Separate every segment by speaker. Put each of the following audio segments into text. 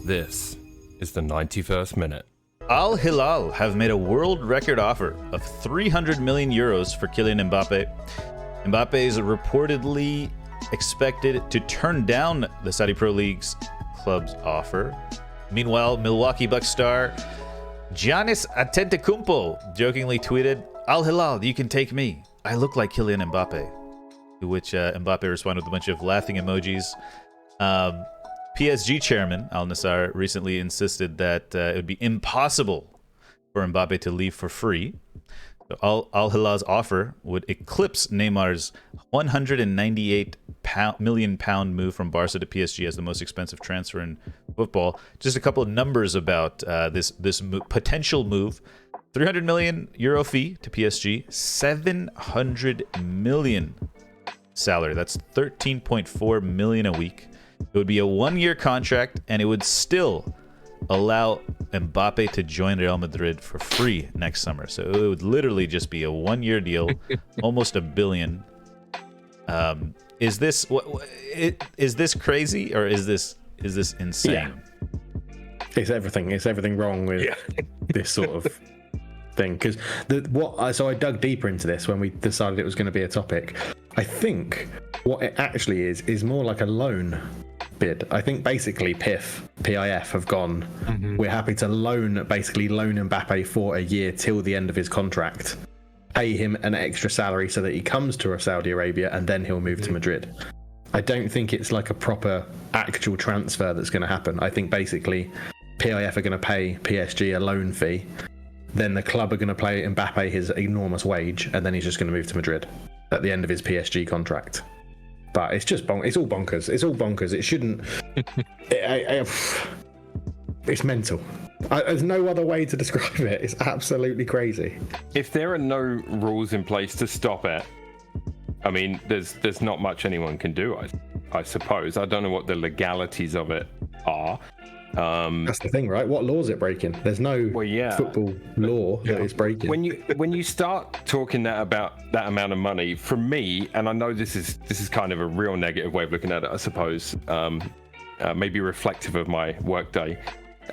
Speaker 1: This is the 91st minute.
Speaker 2: Al Hilal have made a world record offer of 300 million euros for Kylian Mbappe. Mbappe is reportedly expected to turn down the Saudi Pro League's club's offer. Meanwhile, Milwaukee Bucks star Giannis Antetokounmpo jokingly tweeted, "Al Hilal, you can take me. I look like Kylian Mbappe." To which Mbappe responded with a bunch of laughing emojis. PSG chairman Al Nassr recently insisted that it would be impossible for Mbappe to leave for free. So Al Hilal's offer would eclipse Neymar's 198 million pound move from Barca to PSG as the most expensive transfer in football. Just a couple of numbers about this potential move: 300 million euro fee to PSG, 700 million salary. That's 13.4 million a week. It would be a one-year contract, and it would still allow Mbappe to join Real Madrid for free next summer. So it would literally just be a one-year deal, almost $1 billion. Is this crazy, or is this insane?
Speaker 3: Yeah. It's everything. It's everything wrong with this sort of thing. Because so I dug deeper into this when we decided it was going to be a topic. I think what it actually is more like a loan bid. I think basically PIF have gone, we're happy to loan Mbappe for a year till the end of his contract, pay him an extra salary so that he comes to Saudi Arabia, and then he'll move to Madrid. I don't think it's like a proper actual transfer that's going to happen. I think basically PIF are going to pay PSG a loan fee, then the club are going to pay Mbappe his enormous wage, and then he's just going to move to Madrid at the end of his PSG contract. But it's just it's all bonkers. It's all bonkers. It shouldn't. It's mental. There's no other way to describe it. It's absolutely crazy.
Speaker 1: If there are no rules in place to stop it, I mean, there's not much anyone can do, I suppose. I don't know what the legalities of it are.
Speaker 3: That's the thing, right? What law is it breaking? There's no football law that it's breaking.
Speaker 1: When you start talking about that amount of money, for me, and I know this is kind of a real negative way of looking at it, I suppose, maybe reflective of my workday,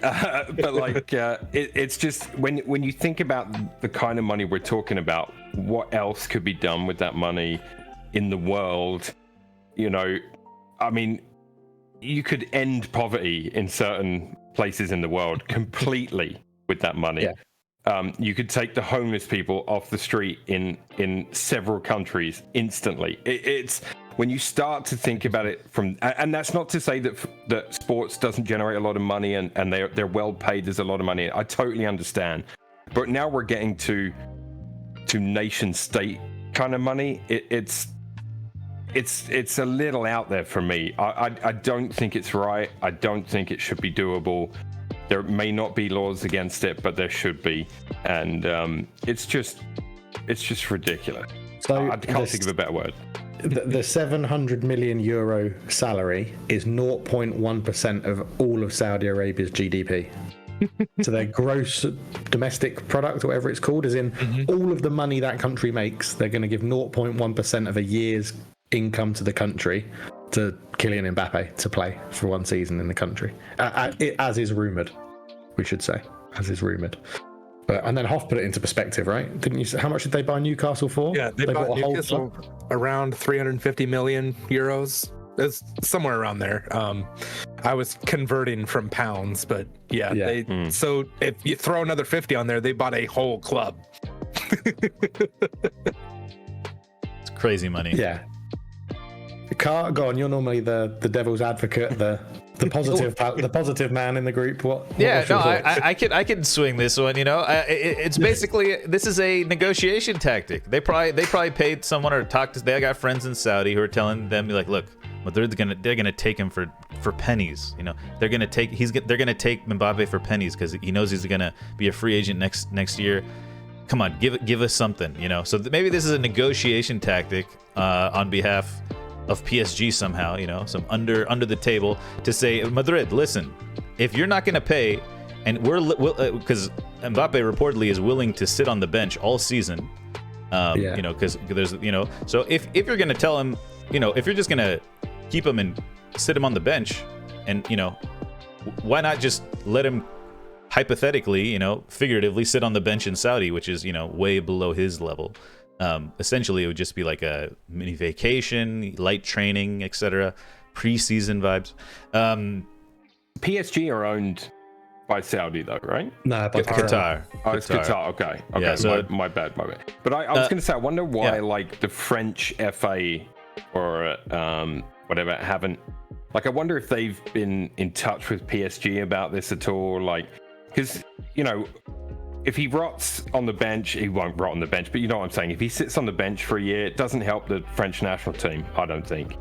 Speaker 1: but like it's just when you think about the kind of money we're talking about, what else could be done with that money in the world? You know, I mean, you could end poverty in certain places in the world completely with that money. Yeah. You could take the homeless people off the street in several countries instantly. It's when you start to think about it and that's not to say that sports doesn't generate a lot of money and they're well paid. There's a lot of money. I totally understand. But now we're getting to nation state kind of money. It's a little out there for me. I don't think it's right. I don't think it should be doable. There may not be laws against it, but there should be. And it's just ridiculous.
Speaker 3: So
Speaker 1: I can't think of a better word.
Speaker 3: The 700 million euro salary is 0.1% of all of Saudi Arabia's GDP. So their gross domestic product, or whatever it's called, is in all of the money that country makes. They're going to give 0.1% of a year's income to the country to Kylian Mbappe to play for one season in the country, as is rumoured, we should say, as is rumoured. And then Hoff put it into perspective, right? Didn't you say, how much did they buy Newcastle for?
Speaker 4: Yeah, they bought Newcastle around 350 million euros. It's somewhere around there. I was converting from pounds, but so if you throw another 50 on there, they bought a whole club.
Speaker 2: It's crazy money.
Speaker 3: Yeah. Car, go on. You're normally the devil's advocate, the positive man in the group.
Speaker 2: I can swing this one. You know, it's basically this is a negotiation tactic. They probably paid someone or talked to. They got friends in Saudi who are telling them like, look, they're gonna take him for pennies. You know, they're gonna take Mbappe for pennies because he knows he's gonna be a free agent next year. Come on, give us something. You know, so maybe this is a negotiation tactic on behalf of PSG somehow, you know, some under the table to say, Madrid, listen, if you're not going to pay, and because Mbappe reportedly is willing to sit on the bench all season, you know, because there's, you know, so if you're going to tell him, you know, if you're just going to keep him and sit him on the bench and, you know, why not just let him hypothetically, figuratively sit on the bench in Saudi, which is, way below his level. Essentially, it would just be like a mini vacation, light training, etc. Preseason vibes.
Speaker 1: PSG are owned by Saudi, though, right?
Speaker 3: No, by
Speaker 2: Qatar.
Speaker 1: Oh, it's Qatar. Okay.
Speaker 2: Yeah, so,
Speaker 1: my bad. But I was going to say, I wonder why, like, the French FA or whatever haven't. Like, I wonder if they've been in touch with PSG about this at all. Like, because, if he rots on the bench, he won't rot on the bench. But you know what I'm saying? If he sits on the bench for a year, it doesn't help the French national team, I don't think.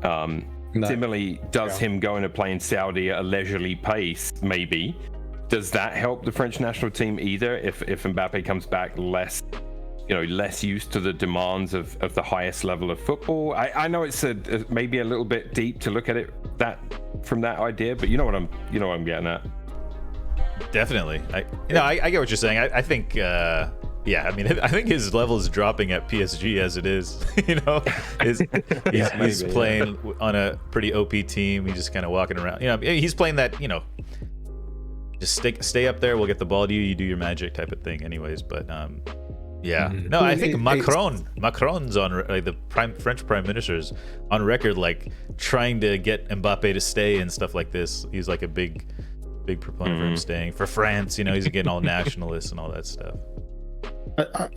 Speaker 1: No. Similarly, does him going to play in Saudi at a leisurely pace, maybe, does that help the French national team either? If Mbappe comes back less used to the demands of the highest level of football. I know it's maybe a little bit deep to look at it from that idea, but you know what I'm getting at.
Speaker 2: Definitely. I get what you're saying. I think I think his level is dropping at PSG as it is. He's playing on a pretty OP team. He's just kind of walking around. He's playing that, just stay up there, we'll get the ball to you, you do your magic type of thing anyways. But no, I think Macron's on, like, the French prime minister's on record, like, trying to get Mbappe to stay and stuff like this. He's like a big proponent for him staying for France. He's getting all nationalist and all that stuff.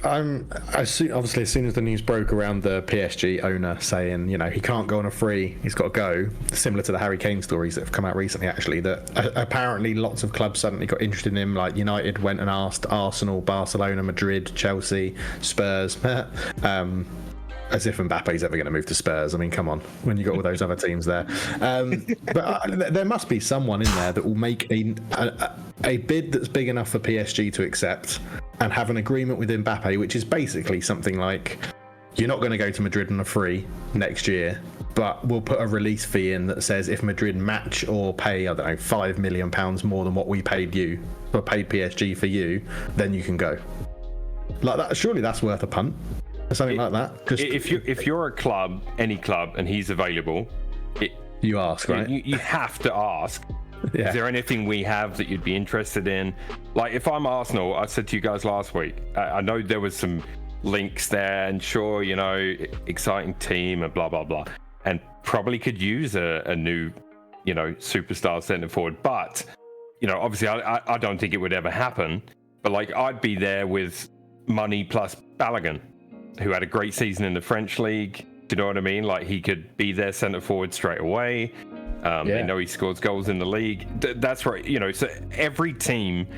Speaker 3: Obviously, as soon as the news broke around the PSG owner saying, he can't go on a free, he's got to go, similar to the Harry Kane stories that have come out recently, actually, that apparently lots of clubs suddenly got interested in him. Like United went and asked Arsenal, Barcelona, Madrid, Chelsea, Spurs, as if Mbappe's ever going to move to Spurs. I mean, come on, when you got all those other teams there. But there must be someone in there that will make a bid that's big enough for PSG to accept and have an agreement with Mbappe, which is basically something like, you're not going to go to Madrid on a free next year, but we'll put a release fee in that says if Madrid match or pay, I don't know, £5 million more than what we paid PSG for you, then you can go. Like that, surely that's worth a punt. Something like that.
Speaker 1: If you're a club, any club, and he's available,
Speaker 3: you ask, right?
Speaker 1: You have to ask.
Speaker 3: Yeah.
Speaker 1: Is there anything we have that you'd be interested in? Like, if I'm Arsenal, I said to you guys last week, I know there was some links there, and sure, exciting team and blah blah blah, and probably could use a new, superstar centre forward. But obviously, I don't think it would ever happen. But like, I'd be there with money plus Balogun, who had a great season in the French league. Do you know what I mean? Like, he could be their centre forward straight away. They know he scores goals in the league. That's right. So every team,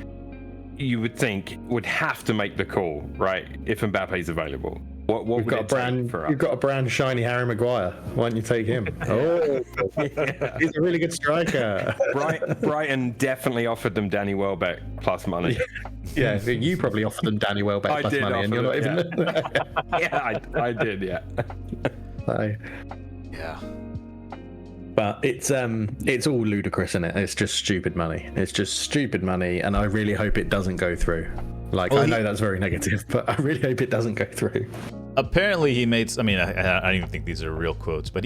Speaker 1: you would think, would have to make the call, right? If Mbappe's available. What
Speaker 3: you've got a brand shiny Harry Maguire. Why don't you take him? Oh, he's a really good striker.
Speaker 1: Brighton definitely offered them Danny Welbeck plus money.
Speaker 3: Yeah, you probably offered them Danny Welbeck plus money, and you're not even.
Speaker 1: Yeah, I did. Yeah.
Speaker 2: Yeah.
Speaker 3: But it's all ludicrous, isn't it? It's just stupid money. And I really hope it doesn't go through. Like, I know that's very negative, but I really hope it doesn't go through.
Speaker 2: Apparently he made, I don't even think these are real quotes, but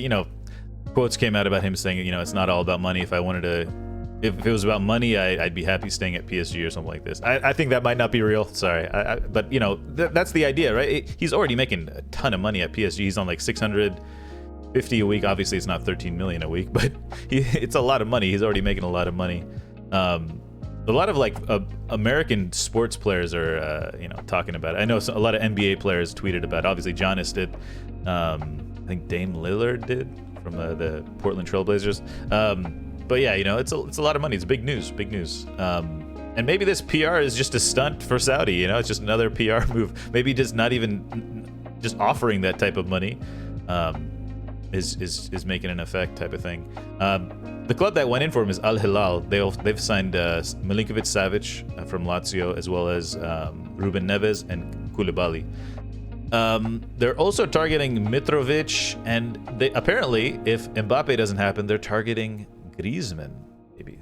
Speaker 2: quotes came out about him saying, it's not all about money. If it was about money, I'd be happy staying at PSG or something like this. I think that might not be real. Sorry. But that's the idea, right? He's already making a ton of money at PSG. He's on like 650 a week. Obviously it's not 13 million a week, but it's a lot of money. He's already making a lot of money. A lot of like American sports players are talking about it. I know a lot of NBA players tweeted about it. Obviously Giannis did. I think Dame Lillard did from the Portland Trailblazers. But yeah, it's a lot of money. It's big news. And maybe this PR is just a stunt for Saudi. It's just another PR move. Maybe just not even just offering that type of money is making an effect type of thing. The club that went in for him is Al Hilal. They've signed Milinkovic-Savic from Lazio, as well as Ruben Neves and Koulibaly. They're also targeting Mitrovic, and they apparently, if Mbappe doesn't happen, they're targeting Griezmann, maybe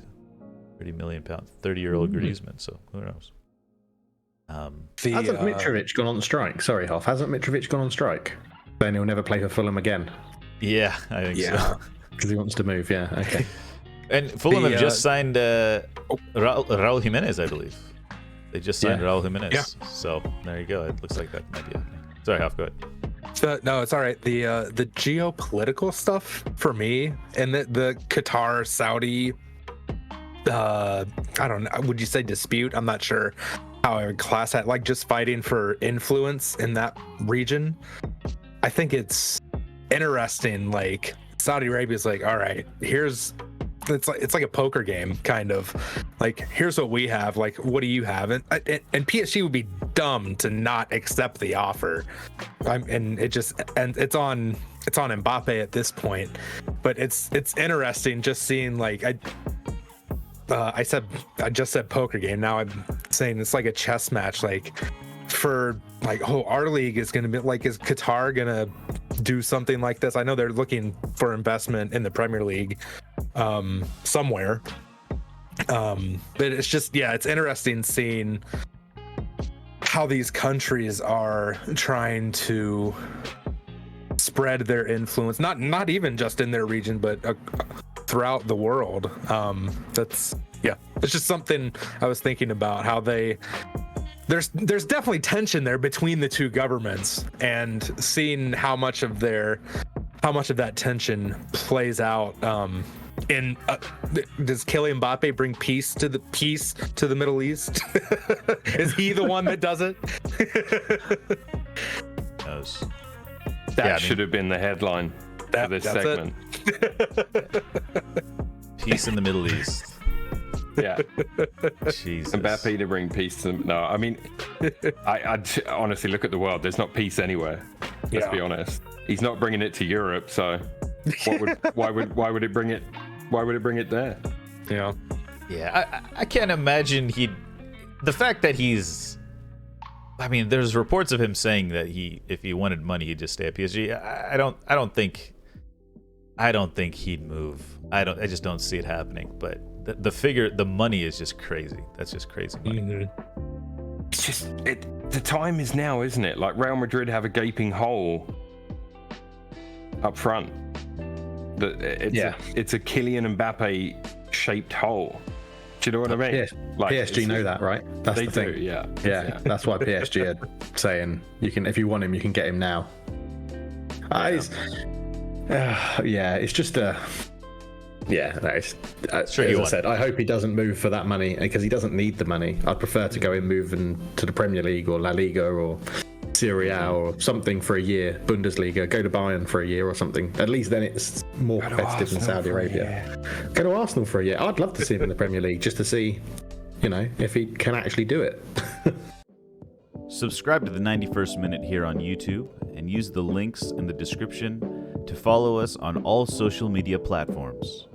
Speaker 2: £30 million, 30-year-old Griezmann. So who knows?
Speaker 3: Hasn't Mitrovic gone on strike? Sorry, Hoff. Hasn't Mitrovic gone on strike? Then he'll never play for Fulham again.
Speaker 2: Yeah, I think so.
Speaker 3: Because he wants to move. Yeah. Okay.
Speaker 2: And Fulham have just signed Raul Jimenez, I believe. They just signed Raul Jimenez.
Speaker 4: Yeah.
Speaker 2: So there you go. It looks like that might be happening. Sorry, Hoff, go ahead.
Speaker 4: No, it's all right. The geopolitical stuff for me, and the Qatar Saudi, I don't know. Would you say dispute? I'm not sure how I would class that. Like just fighting for influence in that region. I think it's interesting. Like Saudi Arabia's like, all right, it's like a poker game, kind of. Like, here's what we have. Like, what do you have? And PSG would be dumb to not accept the offer. And it's on Mbappe at this point. But it's interesting just seeing like I just said poker game. Now I'm saying it's like a chess match. Like for like, our league is gonna be like, is Qatar gonna do something like this? I know they're looking for investment in the Premier League somewhere. But it's just, it's interesting seeing how these countries are trying to spread their influence, not even just in their region, but throughout the world. It's just something I was thinking about, how there's definitely tension there between the two governments, and seeing how much of that tension plays out. Does Kylian Mbappe bring peace to the Middle East? Is he the one that does it?
Speaker 1: That should have been the headline for this segment.
Speaker 2: Peace in the Middle East.
Speaker 1: Yeah.
Speaker 2: Jesus.
Speaker 1: Mbappe to bring peace to them. No, I mean, I honestly look at the world. There's not peace anywhere. Let's be honest. He's not bringing it to Europe, so why would it bring it? Why would it bring it there?
Speaker 4: Yeah.
Speaker 2: Yeah, I can't imagine the fact that he's. I mean, there's reports of him saying that if he wanted money, he'd just stay at PSG. I don't think he'd move. I just don't see it happening. But the money is just crazy. That's just crazy money.
Speaker 4: Mm-hmm.
Speaker 1: It's just the time is now, isn't it? Like Real Madrid have a gaping hole up front. It's a Kylian Mbappe shaped hole. Do you know what I mean?
Speaker 3: Like, PSG know that, right? That's
Speaker 1: they
Speaker 3: the thing.
Speaker 1: Do, yeah.
Speaker 3: That's why PSG are saying if you want him, you can get him now. It's just a. Yeah, no, as I said, I hope he doesn't move for that money, because he doesn't need the money. I'd prefer to go and move to the Premier League or La Liga or Serie A or something for a year, Bundesliga, go to Bayern for a year or something. At least then it's more competitive than Saudi Arabia. Go to Arsenal for a year. I'd love to see him in the Premier League just to see, if he can actually do it.
Speaker 2: Subscribe to the 91st Minute here on YouTube and use the links in the description to follow us on all social media platforms.